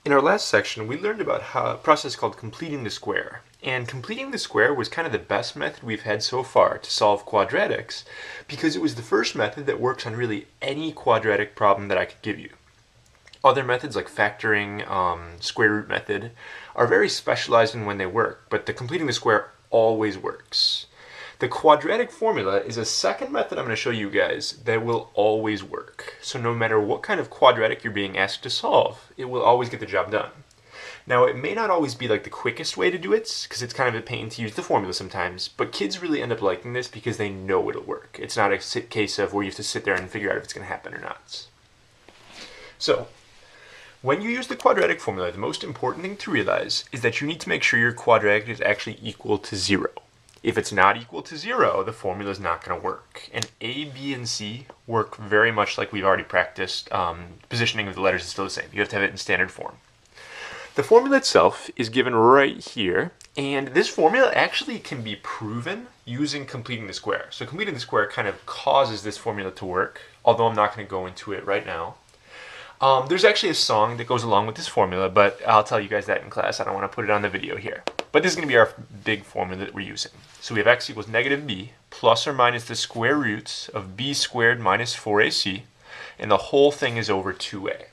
In our last section, we learned about a process called completing the square. And completing the square was kind of the best method we've had so far to solve quadratics because it was the first method that works on really any quadratic problem that I could give you. Other methods like factoring, square root method, are very specialized in when they work, but the completing the square always works. The quadratic formula is a second method I'm going to show you guys that will always work. So no matter what kind of quadratic you're being asked to solve, it will always get the job done. Now it may not always be like the quickest way to do it, because it's kind of a pain to use the formula sometimes, but kids really end up liking this because they know it'll work. It's not a case of where you have to sit there and figure out if it's going to happen or not. So, when you use the quadratic formula, the most important thing to realize is that you need to make sure your quadratic is actually equal to 0. If it's not equal to 0, the formula is not going to work. And A, B, and C work very much like we've already practiced. Positioning of the letters is still the same. You have to have it in standard form. The formula itself is given right here, and this formula actually can be proven using completing the square. So completing the square kind of causes this formula to work, although I'm not going to go into it right now. There's actually a song that goes along with this formula, but I'll tell you guys that in class. I don't want to put it on the video here. But this is going to be our big formula that we're using. So we have x equals negative b plus or minus the square roots of b squared minus 4ac, and the whole thing is over 2a.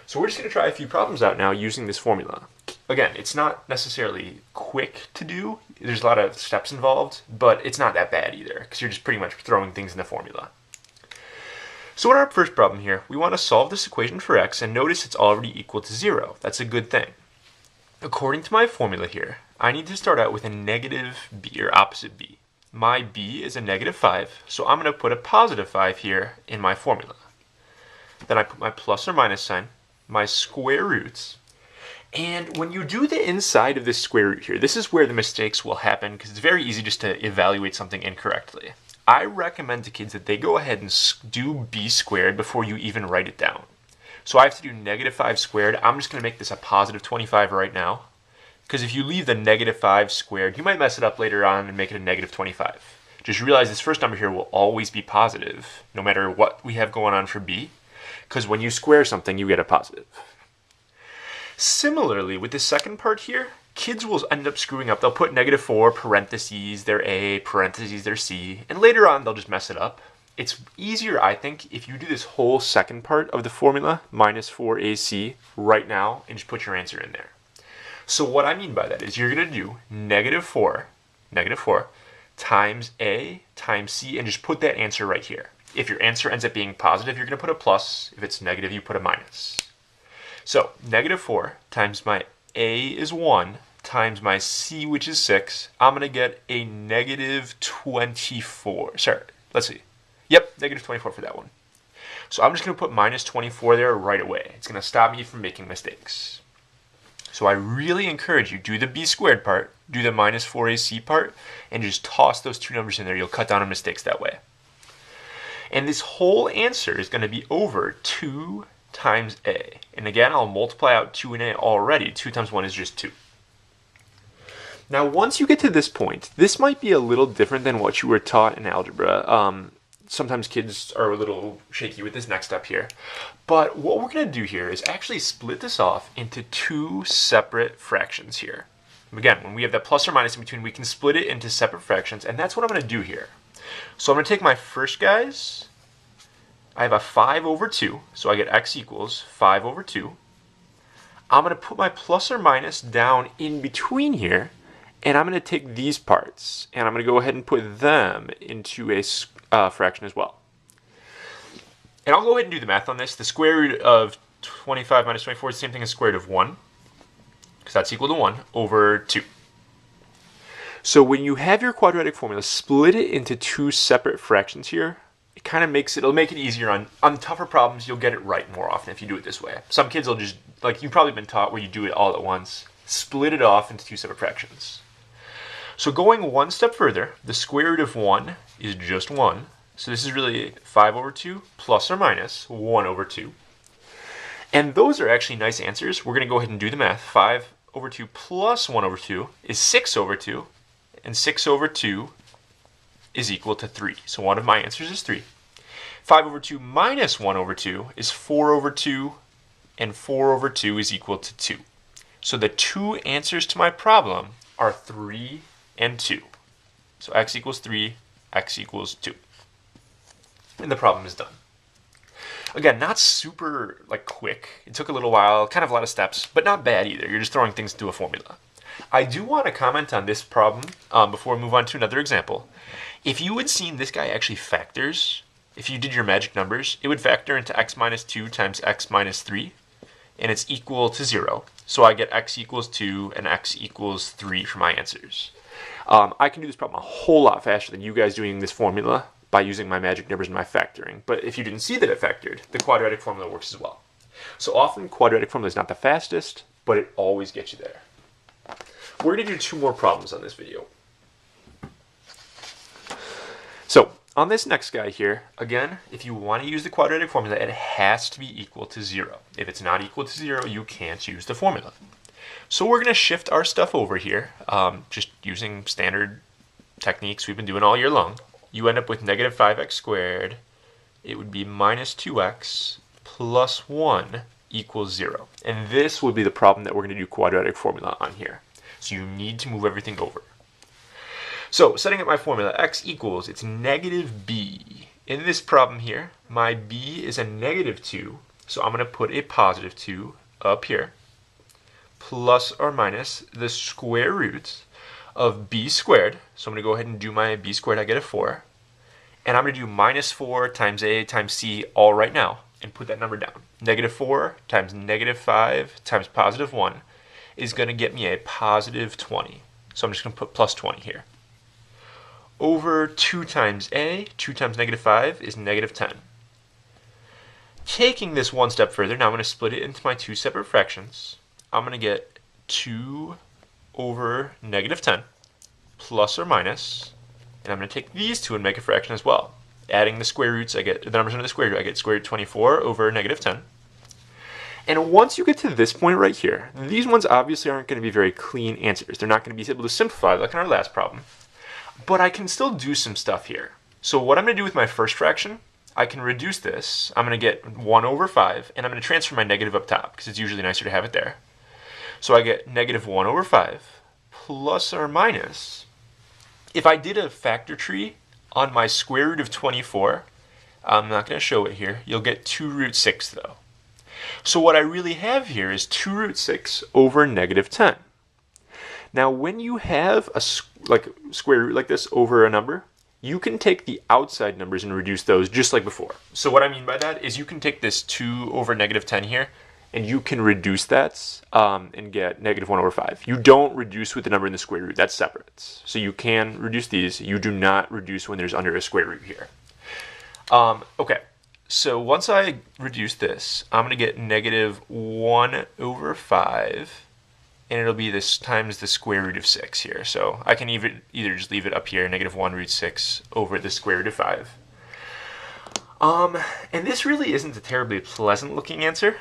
So we're just going to try a few problems out now using this formula. Again, it's not necessarily quick to do. There's a lot of steps involved, but it's not that bad either, because you're just pretty much throwing things in the formula. So in our first problem here, we want to solve this equation for x, and notice it's already equal to 0. That's a good thing. According to my formula here, I need to start out with a negative b, or opposite b. My b is a negative 5, so I'm going to put a positive 5 here in my formula. Then I put my plus or minus sign, my square roots, and when you do the inside of this square root here, this is where the mistakes will happen because it's very easy just to evaluate something incorrectly. I recommend to kids that they go ahead and do b squared before you even write it down. So I have to do negative 5 squared. I'm just going to make this a positive 25 right now, because if you leave the negative 5 squared, you might mess it up later on and make it a negative 25. Just realize this first number here will always be positive, no matter what we have going on for b, because when you square something, you get a positive. Similarly, with the second part here, kids will end up screwing up. They'll put negative 4 parentheses their a, parentheses their c, and later on they'll just mess it up. It's easier, I think, if you do this whole second part of the formula, minus 4ac, right now, and just put your answer in there. So what I mean by that is you're going to do negative 4 times a times c, and just put that answer right here. If your answer ends up being positive, you're going to put a plus. If it's negative, you put a minus. So negative 4 times my a is 1 times my c, which is 6, I'm going to get a negative 24. Sorry, let's see. Yep, negative 24 for that one. So I'm just going to put minus 24 there right away. It's going to stop me from making mistakes. So I really encourage you, do the b squared part, do the minus 4ac part, and just toss those two numbers in there. You'll cut down on mistakes that way. And this whole answer is going to be over 2 times a. And again, I'll multiply out 2 and a already. 2 times 1 is just 2. Now, once you get to this point, this might be a little different than what you were taught in algebra. Sometimes kids are a little shaky with this next step here. But what we're going to do here is actually split this off into two separate fractions here. Again, when we have that plus or minus in between, we can split it into separate fractions, and that's what I'm going to do here. So I'm going to take my first guys. I have a 5 over 2, so I get x equals 5 over 2. I'm going to put my plus or minus down in between here, and I'm going to take these parts, and I'm going to go ahead and put them into a fraction as well. And I'll go ahead and do the math on this. The square root of 25 minus 24 is the same thing as the square root of 1, because that's equal to 1 over 2. So when you have your quadratic formula, split it into two separate fractions here. It kind of makes it, it'll make it easier on tougher problems. You'll get it right more often if you do it this way. Some kids will just, like you've probably been taught where you do it all at once, split it off into two separate fractions. So going one step further, the square root of 1 is just 1. So this is really 5 over 2 plus or minus 1 over 2. And those are actually nice answers. We're going to go ahead and do the math. 5 over 2 plus 1 over 2 is 6 over 2. And 6 over 2 is equal to 3. So one of my answers is 3. 5 over 2 minus 1 over 2 is 4 over 2. and 4 over 2 is equal to 2. So the two answers to my problem are 3 and 2. So x equals 3, x equals 2. And the problem is done. Again, not super quick. It took a little while, kind of a lot of steps, but not bad either. You're just throwing things into a formula. I do want to comment on this problem before we move on to another example. If you had seen this guy actually factors, if you did your magic numbers, it would factor into x minus 2 times x minus 3, and it's equal to 0. So I get x equals 2 and x equals 3 for my answers. I can do this problem a whole lot faster than you guys doing this formula by using my magic numbers and my factoring. But if you didn't see that it factored, the quadratic formula works as well. So often quadratic formula is not the fastest, but it always gets you there. We're going to do 2 more problems on this video. So on this next guy here, again, if you want to use the quadratic formula, it has to be equal to 0. If it's not equal to 0, you can't use the formula. So we're going to shift our stuff over here, just using standard techniques we've been doing all year long. You end up with negative 5x squared. It would be minus 2x plus 1 equals 0. And this would be the problem that we're going to do quadratic formula on here. So you need to move everything over. So setting up my formula, x equals, it's negative b. In this problem here, my b is a negative 2, so I'm going to put a positive 2 up here, plus or minus the square root of b squared. So I'm going to go ahead and do my b squared, I get a 4. And I'm going to do minus 4 times a times c all right now, and put that number down. Negative 4 times negative 5 times positive 1 is going to get me a positive 20. So I'm just going to put plus 20 here. Over 2 times a, 2 times negative 5 is negative 10. Taking this one step further, now I'm going to split it into my 2 separate fractions. I'm going to get 2 over negative 10 plus or minus, and I'm going to take these two and make a fraction as well. Adding the square roots, I get the numbers under the square root. I get square root 24 over negative 10. And once you get to this point right here, these ones obviously aren't going to be very clean answers. They're not going to be able to simplify like in our last problem. But I can still do some stuff here. So what I'm going to do with my first fraction, I can reduce this. I'm going to get 1 over 5, and I'm going to transfer my negative up top, because it's usually nicer to have it there. So I get negative 1 over 5, plus or minus. If I did a factor tree on my square root of 24, I'm not going to show it here. You'll get 2 root 6, though. So what I really have here is 2 root 6 over negative 10. Now, when you have a square root like this over a number, you can take the outside numbers and reduce those just like before. So what I mean by that is you can take this 2 over negative 10 here, and you can reduce that and get negative 1 over 5. You don't reduce with the number in the square root. That's separate. So you can reduce these. You do not reduce when there's under a square root here. Okay, so once I reduce this, I'm going to get negative 1 over 5. And it'll be this times the square root of 6 here. So I can either just leave it up here, negative 1 root 6 over the square root of 5. And this really isn't a terribly pleasant looking answer,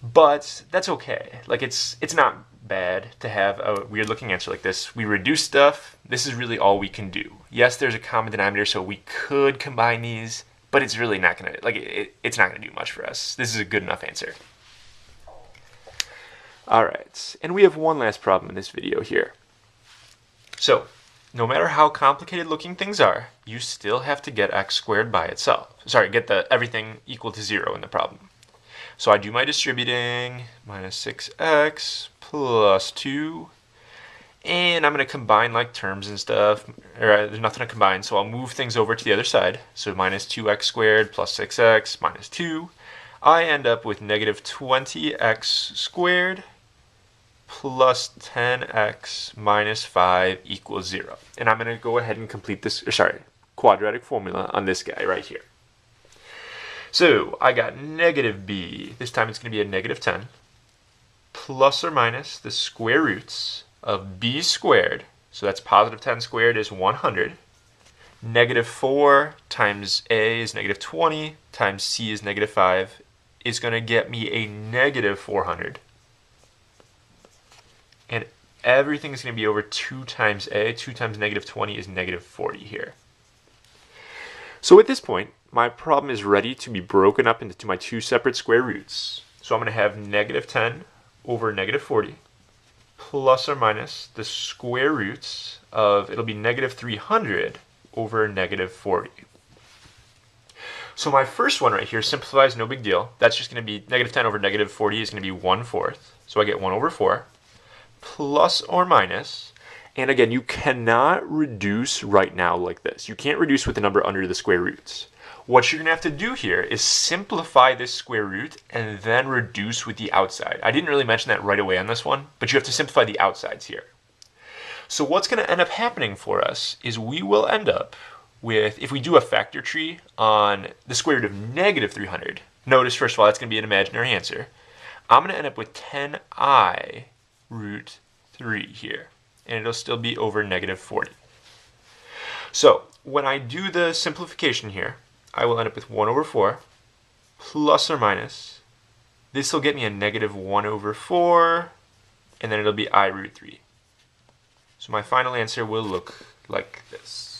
but that's okay. Like it's not bad to have a weird looking answer like this. We reduce stuff. This is really all we can do. Yes, there's a common denominator, so we could combine these, but it's really not gonna it's not gonna do much for us. This is a good enough answer. Alright, and we have one last problem in this video here. So, no matter how complicated looking things are, you still have to get x squared by itself. Sorry, get everything equal to 0 in the problem. So I do my distributing, minus 6x plus 2, and I'm going to combine like terms and stuff, or there's nothing to combine, so I'll move things over to the other side. So minus 2x squared plus 6x minus 2. I end up with negative 20x squared plus 10x minus 5 equals 0. And I'm going to go ahead and complete this, quadratic formula on this guy right here. So I got negative b, this time it's going to be a negative 10, plus or minus the square roots of b squared, so that's positive 10 squared is 100, negative 4 times a is negative 20, times c is negative 5, is going to get me a negative 400. And everything is going to be over 2 times a. 2 times negative 20 is negative 40 here. So at this point, my problem is ready to be broken up into my 2 separate square roots. So I'm going to have negative 10 over negative 40 plus or minus the square roots of, it'll be negative 300 over negative 40. So my first one right here simplifies, no big deal. That's just going to be negative 10 over negative 40 is going to be 1/4. So I get 1 over 4 plus or minus. And again, you cannot reduce right now like this. You can't reduce with the number under the square roots. What you're going to have to do here is simplify this square root and then reduce with the outside. I didn't really mention that right away on this one, but you have to simplify the outsides here. So what's going to end up happening for us is we will end up with, if we do a factor tree on the square root of negative 300, notice first of all that's going to be an imaginary answer. I'm going to end up with 10I root 3 here, and it'll still be over negative 40. So when I do the simplification here, I will end up with 1 over 4 plus or minus. This will get me a negative 1 over 4, and then it'll be I root 3. So my final answer will look like this.